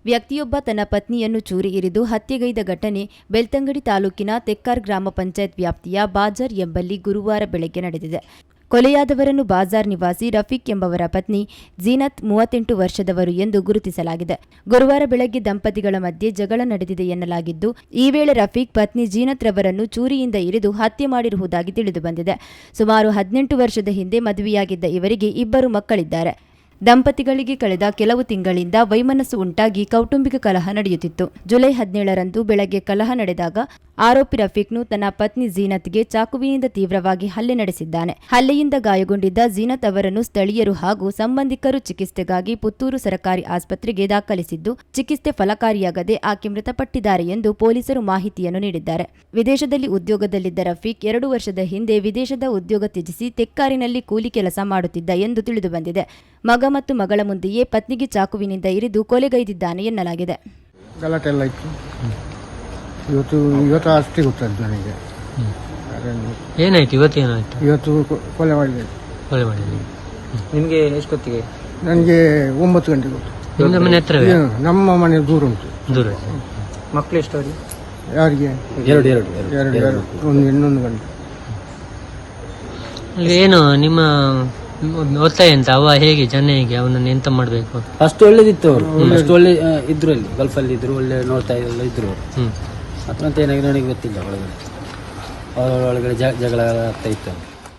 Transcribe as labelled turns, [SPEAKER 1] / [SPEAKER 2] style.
[SPEAKER 1] ವ್ಯಕ್ತಿಯೊಬ್ಬ ತನ್ನ ಪತ್ನಿಯನ್ನು ಚೂರಿ ಇರಿದು ಹತ್ಯೆಗೈದ ಘಟನೆ ಬೆಳ್ತಂಗಡಿ ತಾಲೂಕಿನ ತೆಕ್ಕಾರ್ ಗ್ರಾಮ ಪಂಚಾಯತ್ ವ್ಯಾಪ್ತಿಯ ಬಾಜಾರ್ ಎಂಬಲ್ಲಿ ಗುರುವಾರ ಬೆಳಗ್ಗೆ ನಡೆದಿದೆ. ಕೊಲೆಯಾದವರನ್ನು ಬಾಜಾರ್ ನಿವಾಸಿ ರಫೀಕ್ ಎಂಬವರ ಪತ್ನಿ ಜೀನತ್ 38 ವರ್ಷದವರು ಎಂದು ಗುರುತಿಸಲಾಗಿದೆ. ಗುರುವಾರ ಬೆಳಗ್ಗೆ ದಂಪತಿಗಳ ಮಧ್ಯೆ ಜಗಳ ನಡೆದಿದೆ ಎನ್ನಲಾಗಿದ್ದು, ಈ ವೇಳೆ ರಫೀಕ್ ಪತ್ನಿ ಜೀನತ್ ರವರನ್ನು ಚೂರಿಯಿಂದ ಇರಿದು ಹತ್ಯೆ ಮಾಡಿರುವುದಾಗಿ ತಿಳಿದುಬಂದಿದೆ. ಸುಮಾರು 18 ವರ್ಷದ ಹಿಂದೆ ಮದುವೆಯಾಗಿದ್ದ ಇವರಿಗೆ 2 ಮಕ್ಕಳಿದ್ದಾರೆ. ದಂಪತಿಗಳಿಗೆ ಕಳೆದ ಕೆಲವು ತಿಂಗಳಿಂದ ವೈಮನಸ್ಸು ಉಂಟಾಗಿ ಕೌಟುಂಬಿಕ ಕಲಹ ನಡೆಯುತ್ತಿತ್ತು. ಜುಲೈ 17ರಂದು ಬೆಳಗ್ಗೆ ಕಲಹ ನಡೆದಾಗ ಆರೋಪಿ ರಫೀಕ್ನು ತನ್ನ ಪತ್ನಿ ಜೀನತ್ಗೆ ಚಾಕುವಿನಿಂದ ತೀವ್ರವಾಗಿ ಹಲ್ಲೆ ನಡೆಸಿದ್ದಾನೆ. ಹಲ್ಲೆಯಿಂದ ಗಾಯಗೊಂಡಿದ್ದ ಜೀನತ್ ಅವರನ್ನು ಸ್ಥಳೀಯರು ಹಾಗೂ ಸಂಬಂಧಿಕರು ಚಿಕಿತ್ಸೆಗಾಗಿ ಪುತ್ತೂರು ಸರಕಾರಿ ಆಸ್ಪತ್ರೆಗೆ ದಾಖಲಿಸಿದ್ದು, ಚಿಕಿತ್ಸೆ ಫಲಕಾರಿಯಾಗದೆ ಆಕೆ ಮೃತಪಟ್ಟಿದ್ದಾರೆ ಎಂದು ಪೊಲೀಸರು ಮಾಹಿತಿಯನ್ನು ನೀಡಿದ್ದಾರೆ. ವಿದೇಶದಲ್ಲಿ ಉದ್ಯೋಗದಲ್ಲಿದ್ದ ರಫೀಕ್ 2 ವರ್ಷದ ಹಿಂದೆ ವಿದೇಶದ ಉದ್ಯೋಗ ತ್ಯಜಿಸಿ ತೆಕ್ಕಾರಿನಲ್ಲಿ ಕೂಲಿ ಕೆಲಸ ಮಾಡುತ್ತಿದ್ದ ಎಂದು ತಿಳಿದುಬಂದಿದೆ. ಮಗ ಮತ್ತು ಮಗಳ ಮುಂದೆಯೇ ಪತ್ನಿಗೆ ಚಾಕುವಿನಿಂದ ಇರಿದು ಕೊಲೆಗೈದಿದ್ದಾನೆ ಎನ್ನಲಾಗಿದೆ.
[SPEAKER 2] ಗಲಾಟೆ ಎಲ್ಲ ಇತ್ತು. ಇವತ್ತು ಅಷ್ಟೇ ಗೊತ್ತಾಯ್ತು ನನಗೆ.
[SPEAKER 3] ಏನಾಯ್ತು ಇವತ್ತು
[SPEAKER 2] ಕೊಲೆ ಮಾಡಿದೆ.
[SPEAKER 3] ನಿಮಗೆ ಎಷ್ಟೊತ್ತಿಗೆ?
[SPEAKER 2] ನನಗೆ 9 ಗಂಟೆಗೆ ಗೊತ್ತು.
[SPEAKER 3] ನಿಮ್ಮ ಮನೆ ಹತ್ರವೇ?
[SPEAKER 2] ನಮ್ಮ ಮನೆ ದೂರ ಉಂಟು.
[SPEAKER 3] ದೂರ. ಮಕ್ಕಳು ಎಷ್ಟು?
[SPEAKER 2] ಯಾರಿಗೆ? ಎರಡು. ಒಂದು ಇನ್ನೊಂದು ಗಂಟೆ.
[SPEAKER 3] ಏನು ನಿಮ್ಮ ಒತ್ತಾಯ ಅಂತ? ಅವ ಹೇಗೆ ಜನ ಹೇಗೆ ಅವನನ್ನು ಎಂತ ಮಾಡಬೇಕು?
[SPEAKER 4] ಅಷ್ಟು ಒಳ್ಳೇದಿತ್ತು ಅವರು. ಅಷ್ಟು ಒಳ್ಳೆ ಇದ್ರು, ಅಲ್ಲಿ ಗಲ್ಫಲ್ಲಿ ಇದ್ರು, ಒಳ್ಳೆ ನೋಡ್ತಾ ಇದ್ರು ಅವರು. ಅದಂತ ಏನಾಗಿದೆ ನನಗೆ ಗೊತ್ತಿಲ್ಲ. ಒಳಗಡೆ ಜಗಳ ಆಗ್ತಾ ಇತ್ತು.